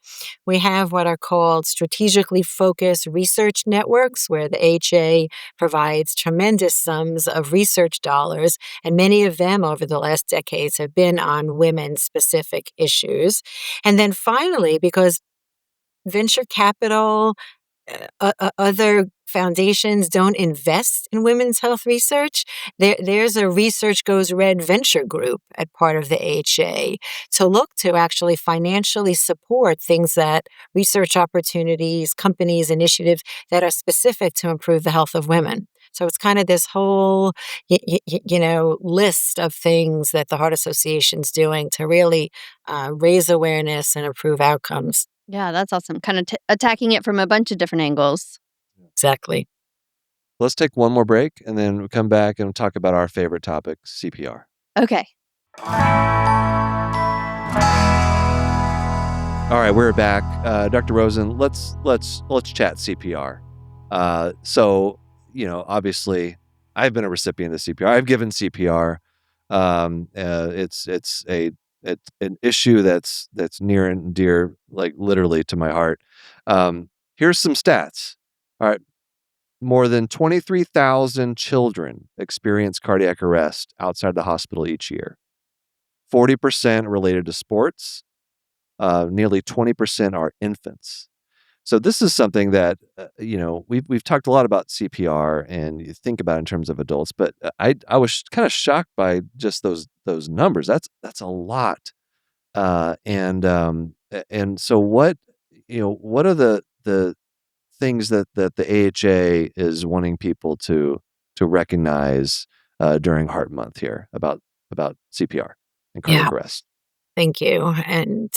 Speaker 3: We have what are called strategically focused research networks, where the AHA provides tremendous sums of research dollars, and many of them over the last decades have been on women-specific issues. And then finally, because venture capital, other foundations don't invest in women's health research, there's a Research Goes Red venture group at part of the AHA to look to actually financially support things that research opportunities, companies, initiatives that are specific to improve the health of women. So it's kind of this whole, list of things that the Heart Association's doing to really raise awareness and improve outcomes.
Speaker 2: Yeah, that's awesome. Kind of attacking it from a bunch of different angles.
Speaker 3: Exactly.
Speaker 1: Let's take one more break and then we'll come back and talk about our favorite topic, CPR.
Speaker 2: Okay.
Speaker 1: All right, we're back. Dr. Rosen, let's chat CPR. So, obviously I've been a recipient of CPR. I've given CPR. It's an issue that's near and dear, like literally to my heart. Here's some stats. All right. More than 23,000 children experience cardiac arrest outside the hospital each year. 40% related to sports. Nearly 20% are infants. So this is something that we've talked a lot about CPR, and you think about it in terms of adults, but I was kind of shocked by just those numbers. That's a lot. And so what are the things that the AHA is wanting people to recognize during Heart Month here about CPR and cardiac arrest?
Speaker 3: Thank you. And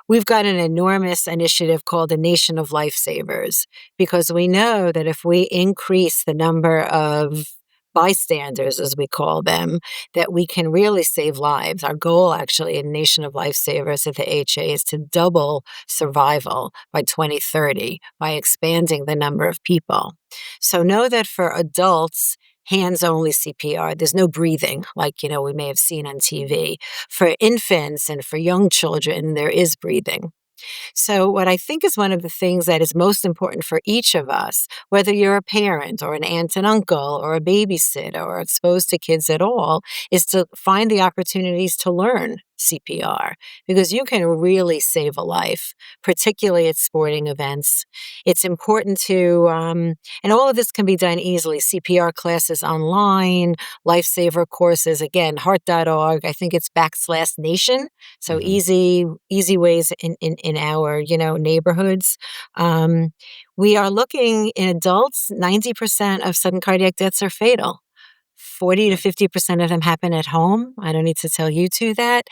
Speaker 3: we've got an enormous initiative called the Nation of Lifesavers, because we know that if we increase the number of bystanders, as we call them, that we can really save lives. Our goal, actually, in Nation of Lifesavers at the AHA is to double survival by 2030 by expanding the number of people. So know that for adults, hands-only CPR, there's no breathing like, we may have seen on TV. For infants and for young children, there is breathing. So what I think is one of the things that is most important for each of us, whether you're a parent or an aunt and uncle or a babysitter or exposed to kids at all, is to find the opportunities to learn CPR, because you can really save a life, particularly at sporting events. It's important to, and all of this can be done easily. CPR classes online, lifesaver courses, again, heart.org. I think it's /nation. So easy ways in our, neighborhoods. We are looking in adults, 90% of sudden cardiac deaths are fatal. 40 to 50% of them happen at home. I don't need to tell you two that.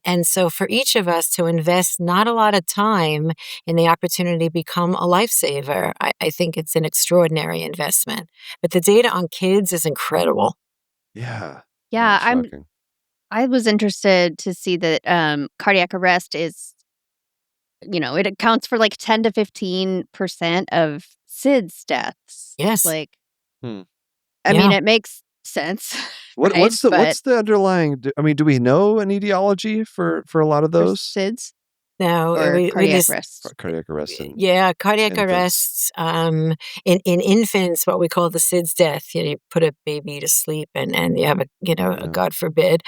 Speaker 3: And so for each of us to invest not a lot of time in the opportunity to become a lifesaver, I think it's an extraordinary investment. But the data on kids is incredible.
Speaker 1: Yeah.
Speaker 2: Yeah,
Speaker 1: Shocking.
Speaker 2: I was interested to see that cardiac arrest is, it accounts for like 10 to 15% of SIDS deaths.
Speaker 3: Yes.
Speaker 2: Like,
Speaker 1: Hmm.
Speaker 2: I mean, it makes sense, right?
Speaker 1: What's the underlying? Do we know an etiology for a lot of
Speaker 2: For
Speaker 1: those?
Speaker 2: SIDS
Speaker 3: No,
Speaker 2: or
Speaker 3: we
Speaker 2: cardiac
Speaker 3: just
Speaker 2: arrests?
Speaker 1: Cardiac arrest in
Speaker 3: cardiac
Speaker 1: infants.
Speaker 3: arrests. In infants, what we call the SIDS death. You put a baby to sleep, and you have a God forbid.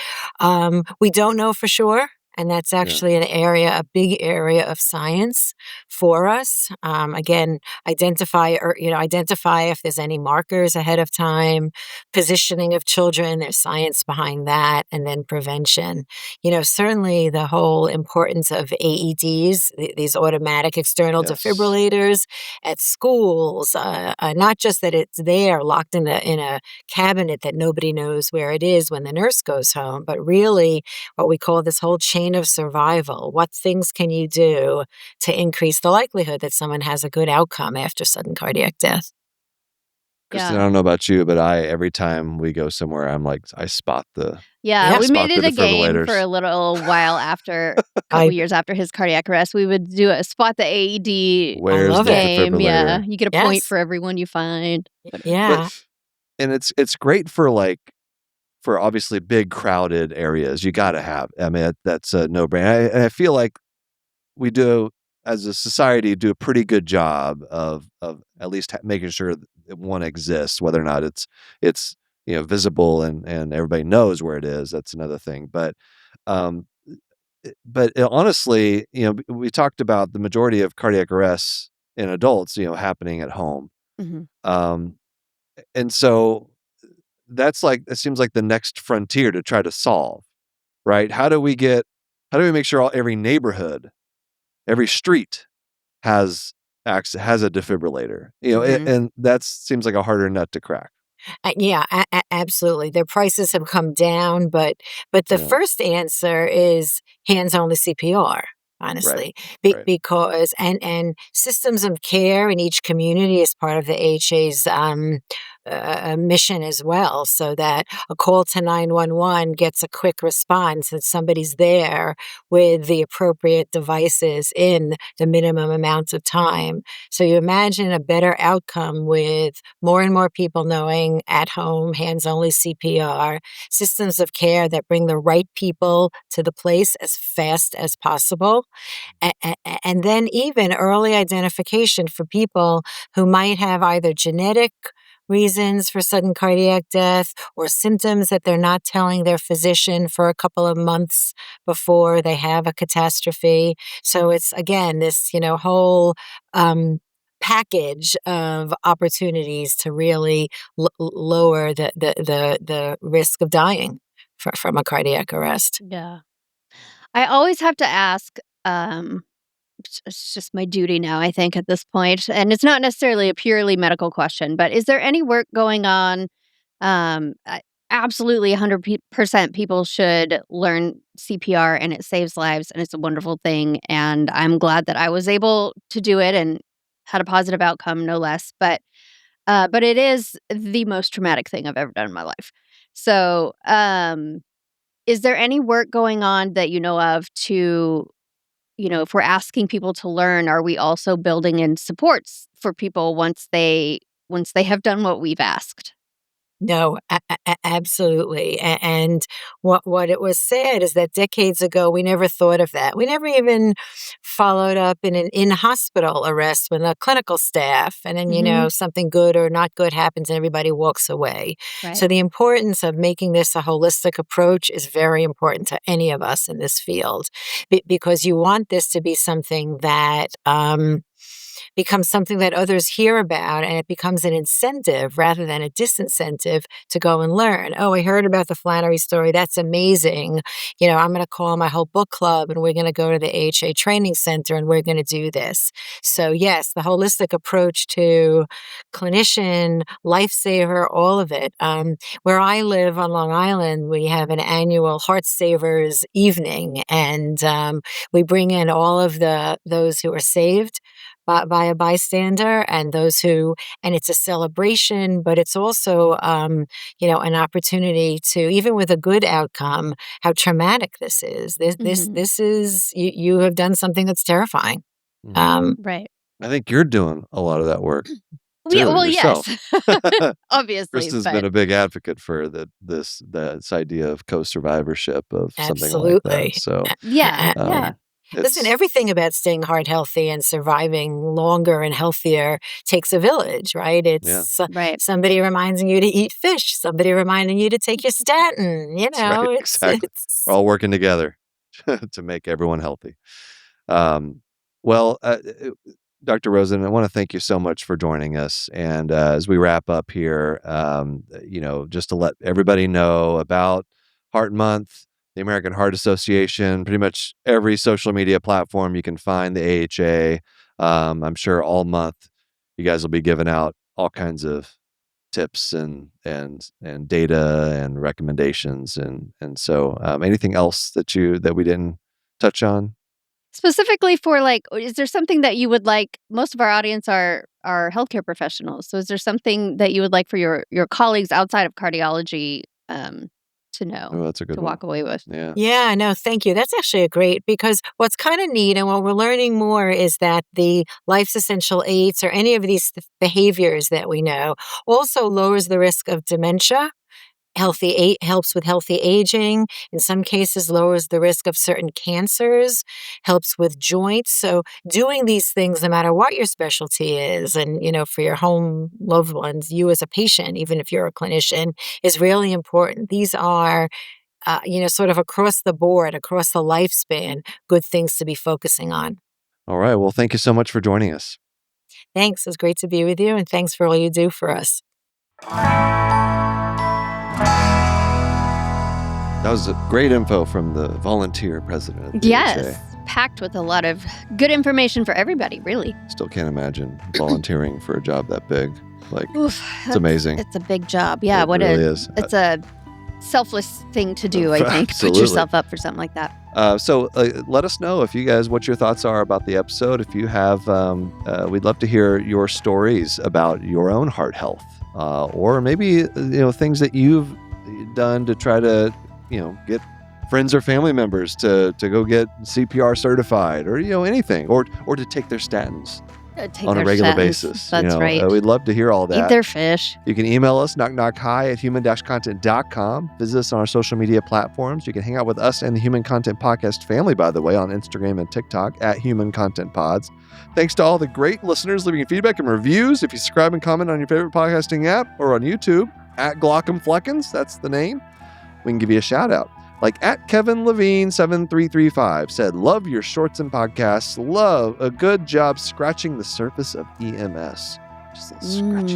Speaker 3: We don't know for sure. And that's actually a big area of science for us. Again, identify if there's any markers ahead of time, positioning of children, there's science behind that, and then prevention. Certainly the whole importance of AEDs, these automatic external defibrillators at schools, not just that it's there locked in a cabinet that nobody knows where it is when the nurse goes home, but really what we call this whole chain of survival. What things can you do to increase the likelihood that someone has a good outcome after sudden cardiac death?
Speaker 1: Kristen, I don't know about you, but every time we go somewhere, I'm like, I spot the
Speaker 2: we made it a game for
Speaker 1: defibrillators.
Speaker 2: a little while after, a couple years after his cardiac arrest. We would do a spot the AED
Speaker 1: Where's the
Speaker 2: game.
Speaker 1: defibrillator?
Speaker 2: Yeah, you get a point for everyone you find.
Speaker 3: Yeah.
Speaker 1: And it's great for obviously big crowded areas. You got to have. I mean, that's a no-brainer. I feel like we do, as a society, do a pretty good job of at least making sure that one exists, whether or not it's visible and everybody knows where it is. That's another thing. But honestly, we talked about the majority of cardiac arrests in adults, happening at home. And so that's it seems like the next frontier to try to solve, right? How do we make sure every neighborhood, every street has a defibrillator, and that seems like a harder nut to crack.
Speaker 3: Absolutely. Their prices have come down, but the first answer is hands-only CPR. Honestly, because and systems of care in each community is part of the AHA's mission as well, so that a call to 911 gets a quick response and somebody's there with the appropriate devices in the minimum amount of time. So you imagine a better outcome with more and more people knowing at home, hands-only CPR, systems of care that bring the right people to the place as fast as possible. And then even early identification for people who might have either genetic reasons for sudden cardiac death or symptoms that they're not telling their physician for a couple of months before they have a catastrophe. So it's, again, this, whole package of opportunities to really lower the risk of dying from a cardiac arrest.
Speaker 2: Yeah. I always have to ask, it's just my duty now, I think, at this point, and it's not necessarily a purely medical question, but is there any work going on? Absolutely 100% people should learn CPR, and it saves lives, and it's a wonderful thing, and I'm glad that I was able to do it and had a positive outcome, no less, but it is the most traumatic thing I've ever done in my life. So, is there any work going on that you know of to, if we're asking people to learn, are we also building in supports for people once they have done what we've asked?
Speaker 3: No, absolutely. And what it was said is that decades ago, we never thought of that. We never even followed up in an in-hospital arrest when the clinical staff, and then, something good or not good happens and everybody walks away.
Speaker 2: Right.
Speaker 3: So the importance of making this a holistic approach is very important to any of us in this field, because you want this to be something that becomes something that others hear about, and it becomes an incentive rather than a disincentive to go and learn. Oh, I heard about the Flannery story. That's amazing. I'm going to call my whole book club and we're going to go to the AHA training center and we're going to do this. So yes, the holistic approach to clinician, lifesaver, all of it. Where I live on Long Island, we have an annual Heart Savers evening, and we bring in all of those who are saved by a bystander, and and it's a celebration, but it's also, an opportunity to, even with a good outcome, how traumatic this is. This is, you have done something that's terrifying.
Speaker 2: Right.
Speaker 1: I think you're doing a lot of that work.
Speaker 2: Yeah, well,
Speaker 1: yourself.
Speaker 2: yes, obviously.
Speaker 1: Kristen's been a big advocate for this idea of co-survivorship of something like that. So
Speaker 2: yeah.
Speaker 3: Listen, everything about staying heart healthy and surviving longer and healthier takes a village, right? It's
Speaker 2: right.
Speaker 3: Somebody reminding you to eat fish, somebody reminding you to take your statin.
Speaker 1: Right, exactly. We're all working together to make everyone healthy. Dr. Rosen, I want to thank you so much for joining us. And as we wrap up here, just to let everybody know about Heart Month, the American Heart Association, pretty much every social media platform you can find the AHA. I'm sure all month you guys will be giving out all kinds of tips and data and recommendations. And so anything else that we didn't touch on?
Speaker 2: Specifically for is there something that you would like? Most of our audience are healthcare professionals. So is there something that you would like for your colleagues outside of cardiology to know,
Speaker 1: that's a good
Speaker 2: to
Speaker 1: one.
Speaker 2: walk away with?
Speaker 3: Yeah, no, thank you. That's actually a great, because what's kind of neat and what we're learning more is that the life's essential eights, or any of these behaviors that we know, also lowers the risk of dementia. Helps with healthy aging. In some cases, lowers the risk of certain cancers, helps with joints. So doing these things, no matter what your specialty is, and, for your home loved ones, you as a patient, even if you're a clinician, is really important. These are, sort of across the board, across the lifespan, good things to be focusing on.
Speaker 1: All right. Well, thank you so much for joining us.
Speaker 3: Thanks. It was great to be with you, and thanks for all you do for us.
Speaker 1: That was great info from the volunteer president of the
Speaker 2: Yes,
Speaker 1: AHA.
Speaker 2: Packed with a lot of good information for everybody, really.
Speaker 1: Still can't imagine volunteering for a job that big.
Speaker 2: Oof,
Speaker 1: it's amazing.
Speaker 2: It's a big job. Yeah,
Speaker 1: it really is.
Speaker 2: It's a selfless thing to do, I think.
Speaker 1: Absolutely.
Speaker 2: Put yourself up for something like that.
Speaker 1: So let us know what your thoughts are about the episode. If you have, we'd love to hear your stories about your own heart health, or maybe things that you've done to try to get friends or family members to go get CPR certified, or anything, or to take their statins on a regular basis.
Speaker 2: That's right.
Speaker 1: We'd love to hear all that.
Speaker 2: Eat their fish.
Speaker 1: You can email us, knockknockhi@human-content.com. Visit us on our social media platforms. You can hang out with us and the Human Content Podcast family, by the way, on Instagram and TikTok @Human Content Pods. Thanks to all the great listeners leaving feedback and reviews. If you subscribe and comment on your favorite podcasting app or on YouTube @Glock'emfleckens, that's the name, we can give you a shout out. Like @KevinLevine7335 said, love your shorts and podcasts. Love a good job scratching the surface of EMS. Just a scratch.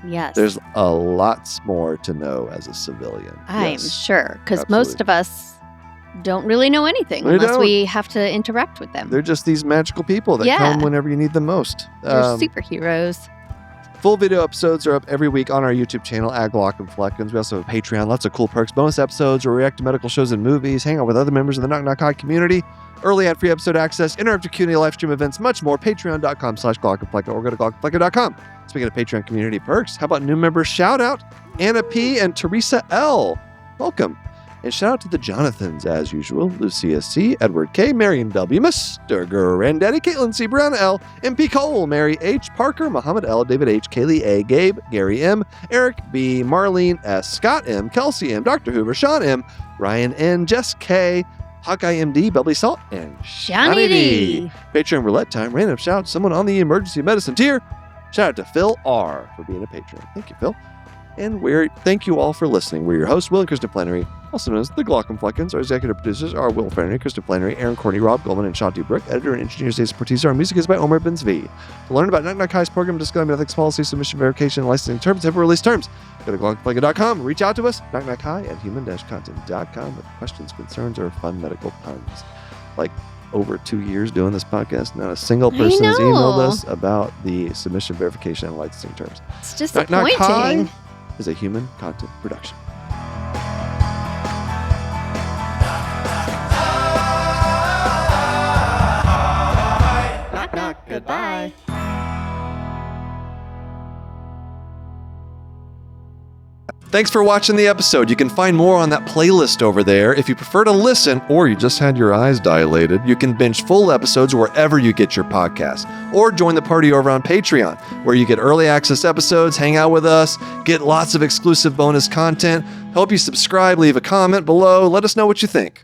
Speaker 2: Yes.
Speaker 1: There's a lots more to know as a civilian.
Speaker 2: I'm sure, because most of us don't really know anything we have to interact with them.
Speaker 1: They're just these magical people that come whenever you need them most.
Speaker 2: They're superheroes.
Speaker 1: Full video episodes are up every week on our YouTube channel @Glock'emfleckens. We also have a Patreon, lots of cool perks, bonus episodes, where we react to medical shows and movies, hang out with other members of the Knock Knock Hi community, early ad-free episode access, interactive Q&A, live stream events, much more. Patreon.com/Glock'emFlecken, or go to Glock'emFlecken.com. Speaking of Patreon community perks, how about new member shout out, Anna P. and Teresa L. Welcome. And shout out to the Jonathans, as usual. Lucia C., Edward K., Marion W., Mr. Granddaddy, Caitlin C., Brown L., MP Cole, Mary H., Parker, Muhammad L., David H., Kaylee A., Gabe, Gary M., Eric B., Marlene S., Scott M., Kelsey M., Dr. Hoover, Sean M., Ryan N., Jess K., Hawkeye MD, Bubbly Salt, and
Speaker 2: Johnny D.
Speaker 1: Patreon roulette time. Random shout. Someone on the emergency medicine tier. Shout out to Phil R. for being a patron. Thank you, Phil. And thank you all for listening. We're your hosts, Will and Kristen Flannery, also known as the Glaucom Fleckins. Our executive producers are Will Flannery, Kristen Flannery, Aaron Courtney, Rob Goldman, and Shanti Brook. Editor and engineer Stacy Portisa. Our music is by Omar Benzvi. To learn about Knock Knock High's program, disclaimer, ethics policy, submission, verification, and licensing terms, ever release terms, go to glaucomfleckins.com. Reach out to us, knockknockhi@human-content.com with questions, concerns, or fun medical puns. Like over 2 years doing this podcast, not a single person has emailed us about the submission, verification, and licensing terms.
Speaker 2: It's disappointing.
Speaker 1: Knock Knock High is a human content production.
Speaker 2: Knock, knock. Goodbye.
Speaker 1: Thanks for watching the episode. You can find more on that playlist over there. If you prefer to listen, or you just had your eyes dilated, you can binge full episodes wherever you get your podcasts. Or join the party over on Patreon, where you get early access episodes, hang out with us, get lots of exclusive bonus content. Hope you subscribe, leave a comment below. Let us know what you think.